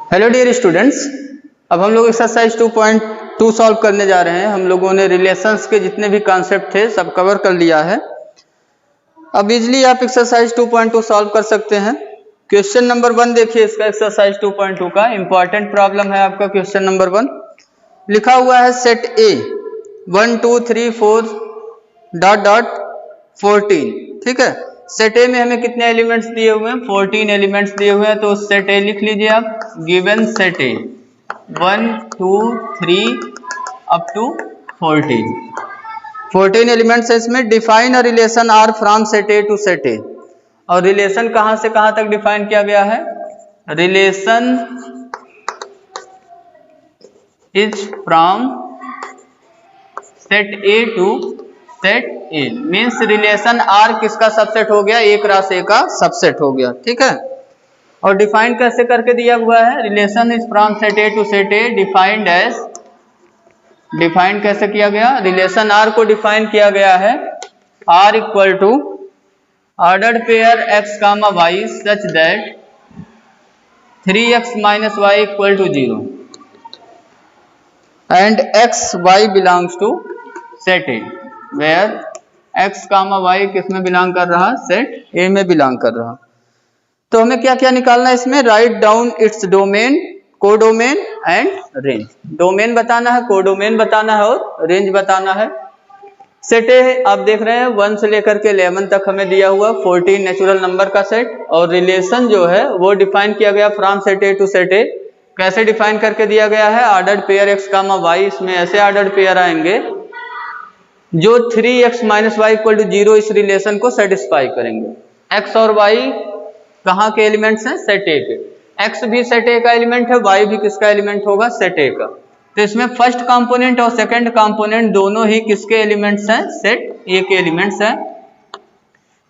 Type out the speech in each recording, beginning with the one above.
Hello dear students, अब हम लोग एक्सरसाइज 2.2 सॉल्व करने जा रहे हैं। हम लोगों ने रिलेशंस के जितने भी कॉन्सेप्ट थे सब कवर कर लिया है। अब इजली आप एक्सरसाइज 2.2 सॉल्व कर सकते हैं। क्वेश्चन नंबर 1 देखिए, इसका एक्सरसाइज 2.2 का इंपॉर्टेंट प्रॉब्लम है आपका। क्वेश्चन नंबर 1 लिखा हुआ है सेट ए 1 2 3 4 डॉट डॉट 14। ठीक है, सेट ए में हमें कितने एलिमेंट्स दिए हुए हैं? 14 एलिमेंट्स दिए हुए हैं। तो सेट ए लिख लीजिए आप, given set A 1 2 3 up to 14 elements है इसमें। Define a relation R from set A to set A. और रिलेशन कहां से कहां तक डिफाइन किया गया है? Relation is from set A to set A, means relation R किसका सबसेट हो गया? एक राशि ए का सबसेट हो गया। ठीक है, और डिफाइन कैसे करके दिया हुआ है? Relation is from set A to set A defined as, define कैसे किया गया? रिलेशन आर को डिफाइन किया गया है R equal to ordered pair x comma y such that 3x minus y equal to 0 and x y belongs to set A, where x comma y किस में belong कर रहा? सेट ए में belong कर रहा। तो हमें क्या क्या निकालना है इसमें? Write down its domain, codomain and range. Domain बताना है, कोडोमेन बताना है और रेंज बताना है। सेट ए आप देख रहे हैं 1 से लेकर के 11 तक हमें दिया हुआ 14 नेचुरल नंबर का सेट। और रिलेशन जो है वो डिफाइन किया गया from set A to set A. कैसे डिफाइन करके दिया गया है? Ordered pair x comma y, इसमें ऐसे ऑर्डर्ड पेयर आएंगे जो 3x minus y equal to 0 इस रिलेशन को सेटिस्फाई करेंगे। x और y कहाँ के एलिमेंट्स हैं? सेट ए के। x भी सेट ए का एलिमेंट है, y भी किसका एलिमेंट होगा? सेट ए का। तो इसमें फर्स्ट कंपोनेंट और सेकंड कंपोनेंट दोनों ही किसके एलिमेंट्स हैं? सेट ए के एलिमेंट्स हैं।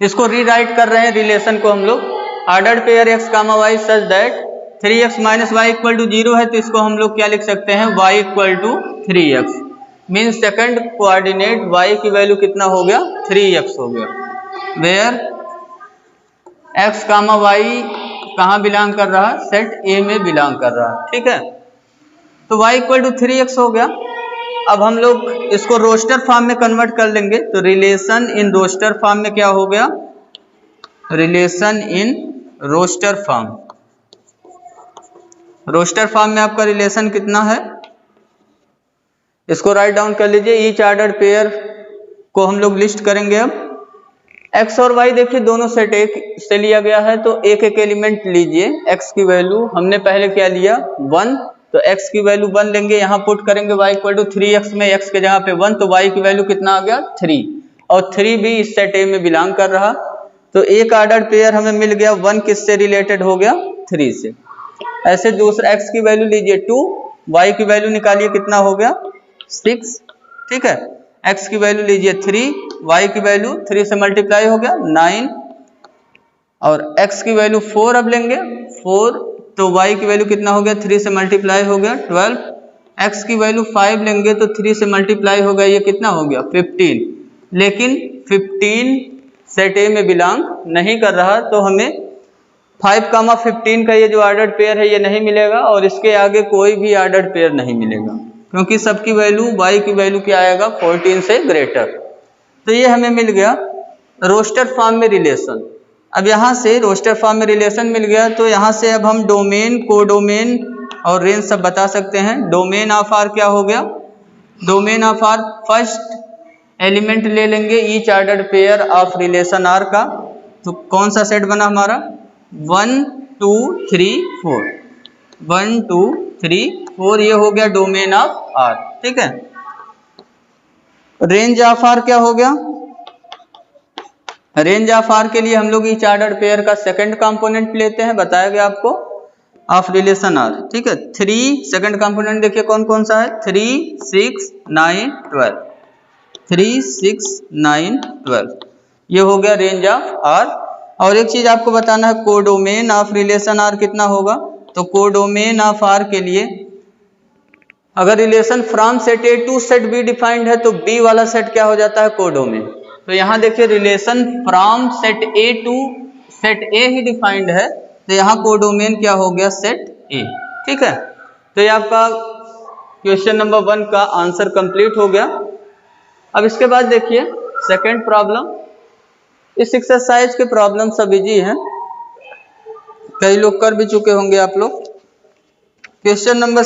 इसको रीराइट कर रहे हैं रिलेशन को हम लोग। Ordered pair x comma y such that 3x minus y equal to 0 है, तो इसको हम लोग क्या लिख सकते हैं? y equal to 3x, mean second coordinate y की वैल्यू कितना हो गया? 3x हो गया। वेयर x कामा वाई कहाँ बिलोंग कर रहा? सेट ए में बिलोंग कर रहा। ठीक है, तो y इक्वल टू 3x हो गया। अब हम लोग इसको रोस्टर फॉर्म में कन्वर्ट कर लेंगे। तो रिलेशन इन रोस्टर फॉर्म में क्या हो गया? Relation in roster form, roster form में आपका रिलेशन कितना है? इसको राइट डाउन कर लीजिए। ईच ऑर्डर्ड पेयर को हम लोग लिस्ट करेंगे। अब x और y देखिए दोनों सेट ए से लिया गया है, तो एक एक एलिमेंट लीजिए। x की वैल्यू हमने पहले क्या लिया? 1, तो x की वैल्यू 1 लेंगे, यहाँ पुट करेंगे y इक्वल टू 3x में x के जगह पे 1, तो y की वैल्यू कितना आ गया? 3। और 3 भी इस सेट ए में बिलोंग कर रहा। तो एक ऑर्डर्ड पेयर हमें मिल गया। 1 किससे रिलेटेड हो गया? 3 से। ऐसे दूसरा x की वैल्यू लीजिए 2, y की वैल्यू निकालिए, कितना हो गया? 6। ठीक है, x की वैल्यू लीजिए 3, y की वैल्यू 3 से मल्टीप्लाई हो गया 9, और x की वैल्यू 4 अब लेंगे 4, तो y की वैल्यू कितना हो गया? 3 से मल्टीप्लाई हो गया 12। x की वैल्यू 5 लेंगे तो 3 से मल्टीप्लाई हो गया, ये कितना हो गया? 15। लेकिन 15 सेट ए में बिलोंग नहीं कर रहा, तो हमें 5 कामा 15 का ये जो ऑर्डर्ड पेयर है ये नहीं मिलेगा, और इसके आगे कोई भी ऑर्डर्ड पेयर नहीं मिलेगा, क्योंकि सबकी वैल्यू y की वैल्यू क्या आएगा? 14 से ग्रेटर। तो ये हमें मिल गया रोस्टर फॉर्म में रिलेशन। अब यहाँ से रोस्टर फॉर्म में रिलेशन मिल गया, तो यहाँ से अब हम डोमेन, कोडोमेन और रेंज सब बता सकते हैं। डोमेन ऑफ आर क्या हो गया? Domain of R first element ले लेंगे each ordered pair of relation R का। तो कौन सा सेट बना हमारा? 1 2 3 4, 1 2 3 4, ये हो गया डोमेन ऑफ आर। ठीक है, रेंज ऑफ आर क्या हो गया? रेंज ऑफ आर के लिए हम लोग ईच ऑर्डर्ड पेयर का सेकंड कंपोनेंट लेते हैं, बताया गया आपको, ऑफ रिलेशन आर। ठीक है, 3 सेकंड कंपोनेंट देखिए कौन कौन सा है? 3 6 9 12, 3 6 9 12, ये हो गया रेंज ऑफ आर। और एक चीज आपको बताना है, कोडोमेन ऑफ रिलेशन आर कितना होगा? तो कोडोमेन ऑफ आर के लिए अगर relation from set A to set B defined है, तो बी वाला सेट क्या हो जाता है? कोडोमेन। तो यहाँ देखिए relation from set A to set A ही डिफाइंड है, तो यहाँ कोडोमेन क्या हो गया? Set A. ठीक है, तो ये आपका क्वेश्चन नंबर 1 का आंसर कंप्लीट हो गया। अब इसके बाद देखिए सेकंड प्रॉब्लम। इस एक्सरसाइज के प्रॉब्लम सब इजी हैं, कई लोग कर भी चुके होंगे आप लोग। क्वेश्चन नंबर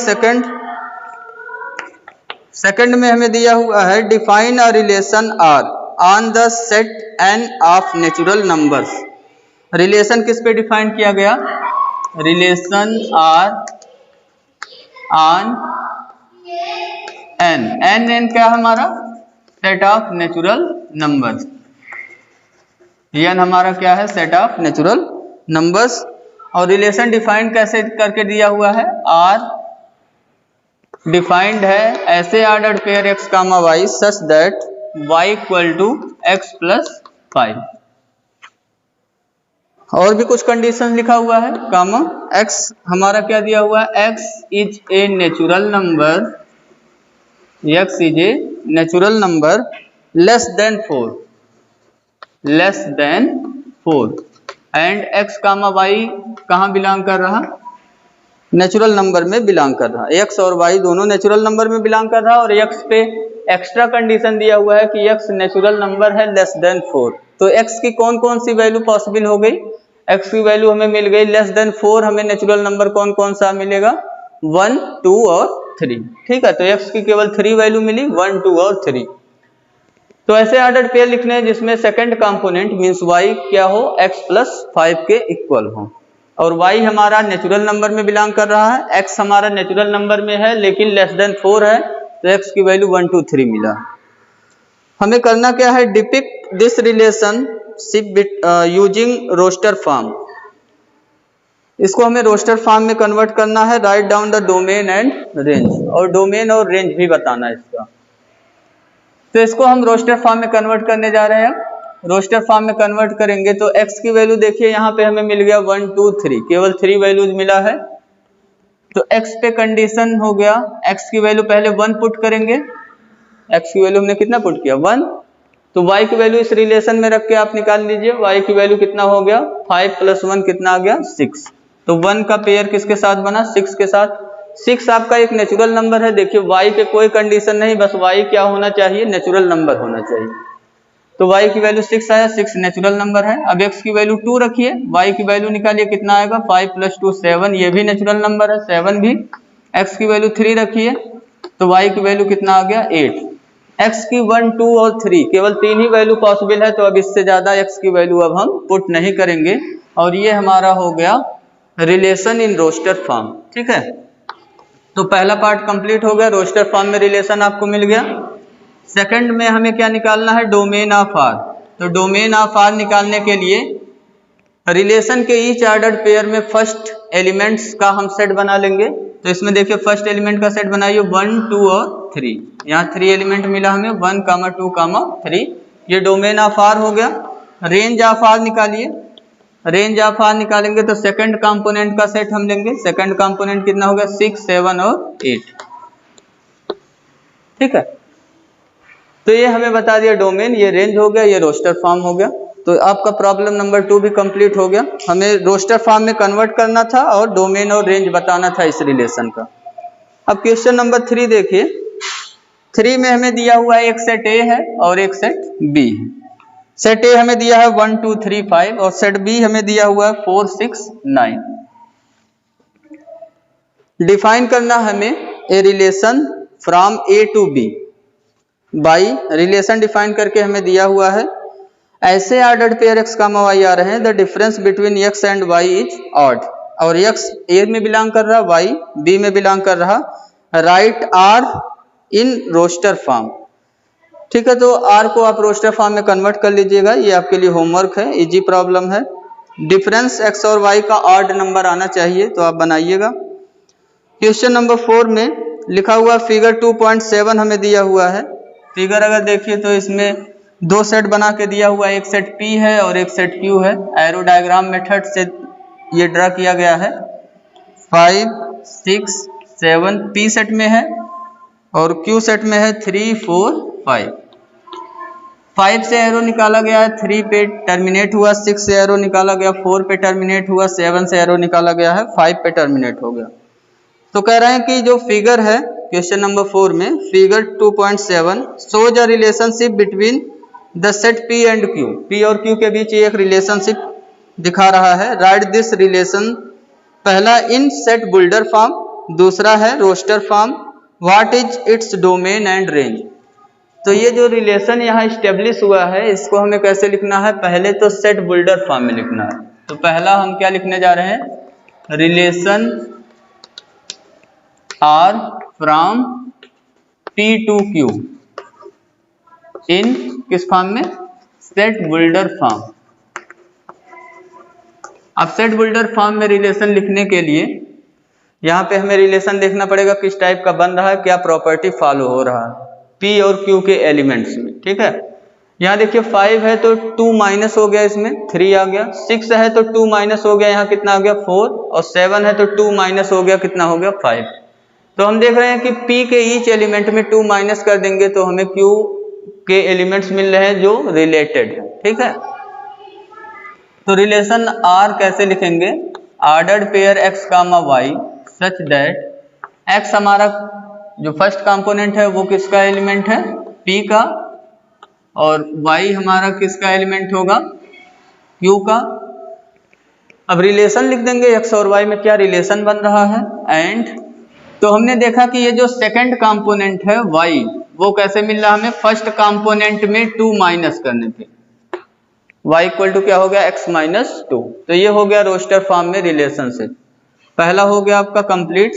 सेकंड में हमें दिया हुआ है define a relation R on the set N of natural numbers. Relation किस पे डिफाइन किया गया? Relation R on N. N क्या हमारा? Set of natural numbers. N हमारा क्या है? Set of natural numbers. और रिलेशन डिफाइन कैसे करके दिया हुआ है? आर डिफाइंड है ऐसे ordered pair x comma y such that y equal to x plus 5। और भी कुछ कंडीशन लिखा हुआ है, कामा x हमारा क्या दिया हुआ है? x is a natural number, x is a natural number less than 4 and x comma y कहाँ बिलोंग कर रहा? नेचुरल नंबर में बिलोंग कर रहा। x और y दोनों नेचुरल नंबर में बिलोंग कर रहा, और x पे एक्स्ट्रा कंडीशन दिया हुआ है कि x नेचुरल नंबर है लेस देन 4। तो x की कौन कौन सी वैल्यू पॉसिबल हो गई? x की वैल्यू हमें मिल गई लेस देन 4। हमें नेचुरल नंबर कौन कौन सा मिलेगा? 1, 2 और 3। ठीक है, तो x की केवल 3 वैल्यू मिली, 1, 2 और 3। तो ऐसे ऑर्डर्ड पेयर लिखने हैं जिसमें सेकंड कंपोनेंट मींस y क्या हो? x प्लस 5 के इक्वल हो, और y हमारा नेचुरल नंबर में बिलोंग कर रहा है, x हमारा नेचुरल नंबर में है लेकिन लेस देन 4 है, तो x की वैल्यू 1, 2, 3 मिला। हमें करना क्या है? Depict this relationship using roster form. इसको हमें रोस्टर फॉर्म में कन्वर्ट करना है। Write down the domain and range, और डोमेन और रेंज भी बताना है इसका। तो इसको हम रोस्टर फॉर्म में कन्वर्ट करने जा रहे हैं। रोस्टर फॉर्म में कन्वर्ट करेंगे तो x की वैल्यू देखिए यहाँ पे हमें मिल गया 1, 2, 3, केवल 3 वैल्यूज मिला है। तो x पे कंडीशन हो गया, x की वैल्यू पहले 1 पुट करेंगे। x की वैल्यू हमने कितना पुट किया? 1। तो y की वैल्यू इस रिलेशन में रख के आप निकाल लीजिए। y की वैल्यू कितना हो गया? 5 + 1 कितना आ गया? 6। तो 1 का पेयर किसके साथ बना? 6 के साथ। 6 आपका एक नेचुरल नंबर है। देखिए y पे कोई कंडीशन नहीं, बस y क्या होना चाहिए? नेचुरल नंबर होना चाहिए। तो y की वैल्यू 6 आया, 6 नेचुरल नंबर है। अब x की वैल्यू 2 रखिए, y की वैल्यू निकालिए, कितना आएगा? 5 + 2 7, ये भी नेचुरल नंबर है, 7 भी। x की वैल्यू 3 रखिए, तो y की वैल्यू कितना आ गया? 8। x की 1, 2 और 3 केवल 3 ही वैल्यू पॉसिबल है, तो अब इससे ज्यादा x की वैल्यू अब हम पुट नहीं करेंगे, और ये हमारा हो गया रिलेशन इन रोस्टर फॉर्म। ठीक है, तो पहला पार्ट कंप्लीट हो गया, रोस्टर फॉर्म में रिलेशन आपको मिल गया। सेकंड में हमें क्या निकालना है? Domain of R. तो डोमेन ऑफ आर निकालने के लिए रिलेशन के ईच ऑर्डर्ड पेयर में फर्स्ट एलिमेंट्स का हम सेट बना लेंगे। तो इसमें देखिए फर्स्ट एलिमेंट का सेट बनाइए, 1, 2 और 3। यहाँ 3 एलिमेंट मिला हमें, 1, 2, 3। ये डोमेन ऑफ आर हो गया। रेंज ऑफ आर निकालिए। रेंज ऑफ आर निकालेंगे तो सेकंड कंपोनेंट का सेट हम लेंगे। सेकंड कंपोनेंट कितना हो गया? 6, 7 और 8। ठीक है, तो ये हमें बता दिया डोमेन, ये रेंज हो गया, ये रोस्टर फॉर्म हो गया। तो आपका प्रॉब्लम नंबर 2 भी कंप्लीट हो गया। हमें रोस्टर फॉर्म में कन्वर्ट करना था और डोमेन और रेंज बताना था इस रिलेशन का। अब क्वेश्चन नंबर 3 देखिए। 3 में हमें दिया हुआ है एक सेट ए है और एक सेट बी है। सेट ए हमें दिया है 1, 2, 3, 5, और सेट बी हमें दिया हुआ है 4, 6, 9। डिफाइन करना हमें A relation from A to B by relation define करके हमें दिया हुआ है ऐसे ऑर्डर्ड पेयर x, y आ रहे हैं। The difference between x and y is odd, और x a में बिलोंग कर रहा, y b में बिलोंग कर रहा। Right r in roster form. ठीक है, तो r को आप रोस्टर फॉर्म में कन्वर्ट कर लीजिएगा, ये आपके लिए होमवर्क है, इजी प्रॉब्लम है। डिफरेंस x और y का ऑड नंबर आना चाहिए, तो आप बनाइएगा। क्वेश्चन नंबर 4 में लिखा हुआ फिगर 2.7 हमें दिया हुआ है। फिगर अगर देखिए तो इसमें 2 सेट बना के दिया हुआ है, एक सेट P है और एक सेट Q है। एरो डायग्राम मेथड से ये ड्रा किया गया है। 5, 6, 7 P सेट में है और Q सेट में है 3, 4, 5। 5 से एरो निकाला गया है, 3 पे टर्मिनेट हुआ, 6 से एरो निकाला गया, 4 पे टर्मिनेट हुआ, 7 से एरो निकाला गया है, 5 पे टर्मिनेट हो गया। तो कह रहे हैं कि जो फिगर है क्वेश्चन नंबर 4 में, figure 2.7 shows a relationship between the set P and Q। P और Q के बीच एक रिलेशनशिप दिखा रहा है। राइट दिस रिलेशन, पहला इन सेट बुल्डर फॉर्म, दूसरा है roster form. What is its domain and range. तो ये जो रिलेशन यहाँ स्टेब्लिश हुआ है इसको हमें कैसे लिखना है, पहले तो सेट बुल्डर फॉर्म में लिखना है। तो पहला हम क्या लिखने जा रहे हैं, relation R from P to Q in किस फॉर्म में, सेट बुल्डर फॉर्म। अब सेट बुल्डर फॉर्म में रिलेशन लिखने के लिए यहाँ पे हमें रिलेशन देखना पड़ेगा किस टाइप का बन रहा है, क्या प्रॉपर्टी फॉलो हो रहा है P और Q के एलिमेंट्स में। ठीक है, यहाँ देखिए 5 है तो 2 माइनस हो गया, इसमें 3 आ गया। 6 है तो 2 माइनस हो गया, यहाँ कितना आ गया 4। और 7 है तो 2 माइनस हो गया, कितना हो गया 5। तो हम देख रहे हैं कि P के ईच एलिमेंट में 2 माइनस कर देंगे तो हमें Q के एलिमेंट्स मिल रहे हैं जो रिलेटेड है। ठीक है, तो रिलेशन R कैसे लिखेंगे, ordered pair x comma y such that x हमारा जो फर्स्ट कंपोनेंट है वो किसका एलिमेंट है, P का, और y हमारा किसका एलिमेंट होगा, Q का। अब रिलेशन लिख देंगे x और y में क्या रिलेशन बन रहा है। एंड तो हमने देखा कि ये जो सेकंड कंपोनेंट है y वो कैसे मिल रहा है हमें, फर्स्ट कंपोनेंट में 2 माइनस करने पे y इक्वल टू क्या हो गया, x माइनस 2। तो ये हो गया रोस्टर फॉर्म में रिलेशनशिप, पहला हो गया आपका कंप्लीट।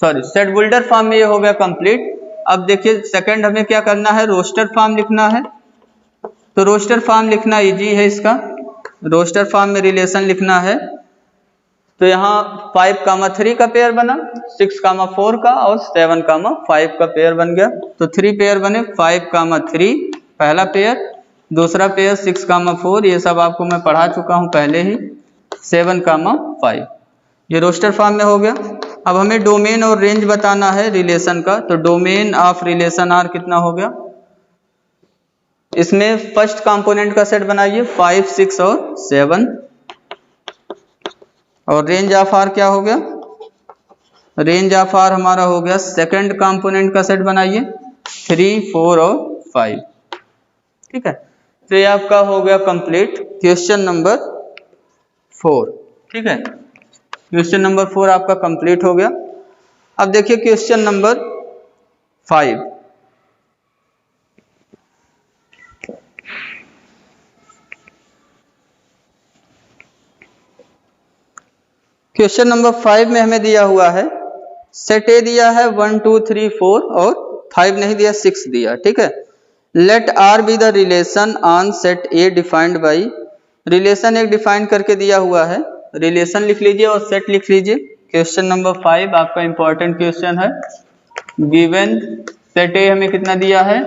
सेट बुल्डर फॉर्म में ये हो गया कंप्लीट। अब देखिए सेकंड हमें क्या करना है, रोस्टर फॉर्म लिखना है। तो रोस्टर फॉर्म लिखना इजी है इसका, रोस्टर फॉर्म में रिलेशन लिखना है। तो यहाँ 5,3 का पेयर बना, 6,4 का और 7,5 का पेयर बन गया। तो 3 पेयर बने, 5,3 पहला पेयर, दूसरा पेयर 6,4, ये सब आपको मैं पढ़ा चुका हूँ पहले ही, 7,5, ये रोस्टर फॉर्म में हो गया। अब हमें डोमेन और रेंज बताना है रिलेशन का। तो डोमेन ऑफ रिलेशन आर कितना हो गया, इसमें फर्स्ट कंपोनेंट का सेट बनाइए 5, 6 और 7। और रेंज ऑफ आर क्या हो गया, रेंज ऑफ आर हमारा हो गया सेकंड कंपोनेंट का सेट बनाइए 3, 4 और 5। ठीक है, तो ये आपका हो गया कंप्लीट क्वेश्चन नंबर 4। ठीक है, क्वेश्चन नंबर 4 आपका कंप्लीट हो गया। अब देखिए क्वेश्चन नंबर 5। क्वेश्चन नंबर 5 में हमें दिया हुआ है सेट ए दिया है 1, 2, 3, 4 और 5 नहीं दिया, 6 दिया। ठीक है, let R be the relation on set A defined by, relation एक डिफाइन करके दिया हुआ है, रिलेशन लिख लीजिए और सेट लिख लीजिए। क्वेश्चन नंबर 5 आपका इंपॉर्टेंट क्वेश्चन है। गिवन सेट ए हमें कितना दिया है,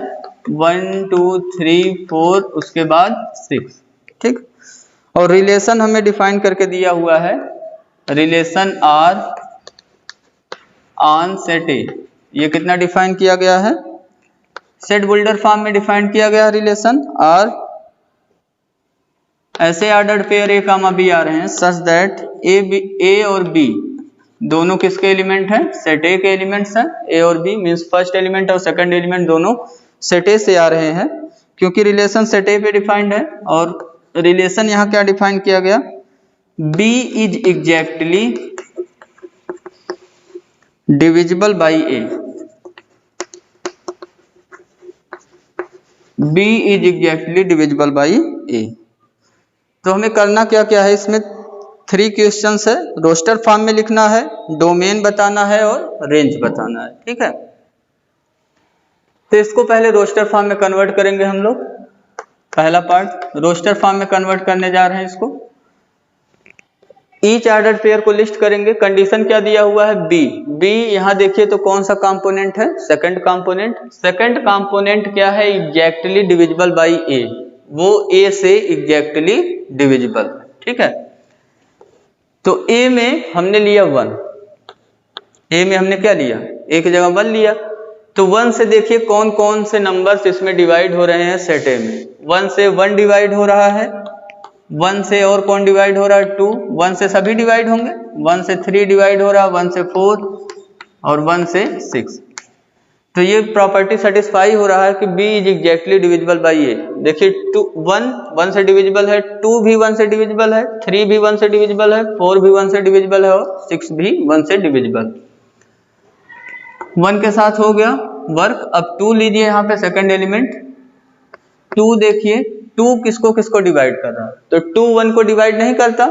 1, 2, 3, 4 उसके बाद 6। ठीक, और रिलेशन हमें डिफाइन करके दिया हुआ है relation R on set A, ये कितना डिफाइन किया गया है, सेट बुल्डर फॉर्म में डिफाइन किया गया रिलेशन आर। ऐसे ordered pair A comma B आ रहे हैं सच दैट ए और बी दोनों किसके एलिमेंट हैं, सेट ए के एलिमेंट्स हैं। ए और बी मींस फर्स्ट एलिमेंट और सेकंड एलिमेंट दोनों सेट ए से आ रहे हैं, क्योंकि रिलेशन सेट ए पे डिफाइंड है। और रिलेशन यहाँ क्या डिफाइन किया गया, B is exactly divisible by A, B is exactly divisible by A. तो हमें करना क्या क्या है, इसमें 3 क्वेश्चंस है, रोस्टर फॉर्म में लिखना है, डोमेन बताना है और रेंज बताना है। ठीक है, तो इसको पहले रोस्टर फॉर्म में कन्वर्ट करेंगे हम लोग। पहला पार्ट रोस्टर फॉर्म में कन्वर्ट करने जा रहे हैं इसको। ईच ऑर्डर्ड पेयर को लिस्ट करेंगे। कंडीशन क्या दिया हुआ है, बी यहाँ देखिए तो कौन सा कंपोनेंट है, सेकंड कंपोनेंट। सेकंड कंपोनेंट क्या है, एग्जैक्टली डिविजिबल बाई ए, वो ए से एग्जैक्टली डिविजिबल। ठीक है, तो ए में हमने लिया 1, ए में हमने क्या लिया, ए की जगह 1 लिया। तो 1 से देखिए कौन कौन से नंबर्स इसमें डिवाइड हो रहे हैं सेट ए में। 1 से 1 डिवाइड हो रहा है, 1 से और कौन डिवाइड हो रहा है 2, 1 से सभी डिवाइड होंगे, 1 से 3 डिवाइड हो रहा है, 1 से 4 और 1 से 6। तो ये प्रॉपर्टी सेटिस्फाई हो रहा है कि B is exactly divisible by A। देखिए 1 से डिविजिबल है, 2 भी 1 से डिविजिबल है, 3 भी 1 से डिविजिबल है, 4 भी 1 से डिविजिबल है और 6 भी 1 से डिविजिबल। 1 के साथ हो गया वर्क। अब 2 लीजिए यहाँ पे सेकंड एलिमेंट। 2 देखिए 2 किसको किसको डिवाइड कर रहा है, तो 2 1 को डिवाइड नहीं करता,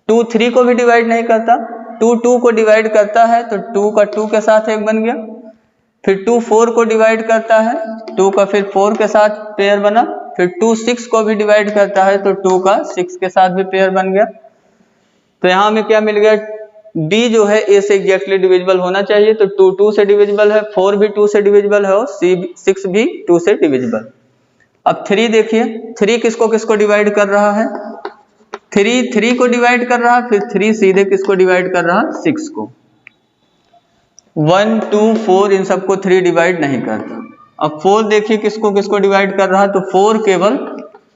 2 3 को भी डिवाइड नहीं करता, 2 2 को डिवाइड करता है तो 2 का 2 के साथ एक बन गया। फिर 2 4 को डिवाइड करता है, 2 का फिर 4 के साथ पेयर बना। फिर 2 6 को भी डिवाइड करता है तो 2 का 6 के साथ भी पेयर बन गया। तो यहाँ हमें क्या मिल गया, D जो है A से एग्जैक्टली डिविजिबल होना चाहिए, तो 2 2 से डिविजिबल है, 4 भी 2 से डिविजिबल है और 6 भी 2 से डिविजिबल। अब 3 देखिए, 3 किसको किसको डिवाइड कर रहा है, 3 3 को डिवाइड कर रहा है, फिर 3 सीधे किसको डिवाइड कर रहा है 6 को। 1 2 4 इन सबको 3 डिवाइड नहीं करता। अब 4 देखिए किसको किसको डिवाइड कर रहा है, तो 4 केवल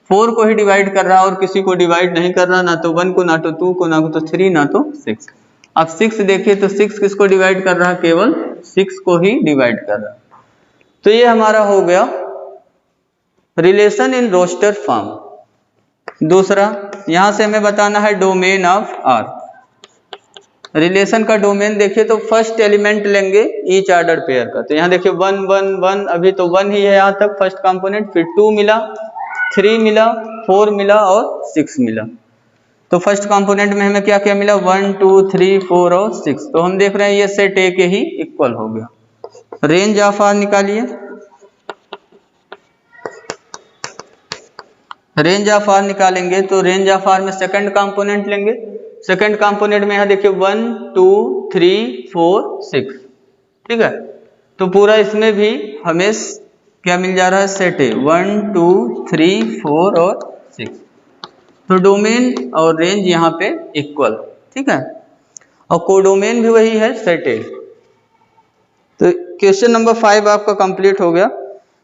4 को ही डिवाइड कर रहा है और किसी को डिवाइड नहीं कर रहा, ना तो 1 को, ना तो 2 को, ना तो 3, ना तो 6। अब 6 देखिए तो 6 किसको डिवाइड कर रहा है, केवल 6 को ही डिवाइड कर रहा है। तो ये हमारा हो गया रिलेशन इन रोस्टर फॉर्म। दूसरा यहां से हमें बताना है डोमेन ऑफ R। रिलेशन का डोमेन देखिए तो फर्स्ट एलिमेंट लेंगे ईच ऑर्डर पेयर का, तो यहाँ देखिए 1 1 1, अभी तो 1 ही है यहाँ तक फर्स्ट कंपोनेंट, फिर 2 मिला, 3 मिला, 4 मिला और 6 मिला। तो फर्स्ट कंपोनेंट में हमें क्या क्या मिला, 1 2 3 4 और 6। तो हम देख रहे हैं ये सेट A के ही इक्वल हो गया। रेंज ऑफ R निकालिए। रेंज ऑफ R निकालेंगे तो रेंज ऑफ R में सेकंड कंपोनेंट लेंगे। सेकंड कंपोनेंट में यहाँ देखिए 1 2 3 4 6, ठीक है। तो पूरा इसमें भी हमें क्या मिल जा रहा है, सेट A 1 2 3 4 और 6। तो डोमेन और रेंज यहाँ पे इक्वल, ठीक है, और कोडोमेन भी वही है सेट A। तो क्वेश्चन नंबर 5 आपका कंप्लीट हो गया।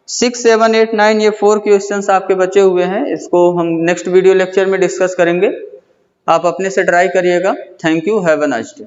6 7 8 9 ये 4 क्वेश्चंस आपके बचे हुए हैं, इसको हम नेक्स्ट वीडियो लेक्चर में डिस्कस करेंगे। आप अपने से ट्राई करिएगा। Thank you, have a nice day.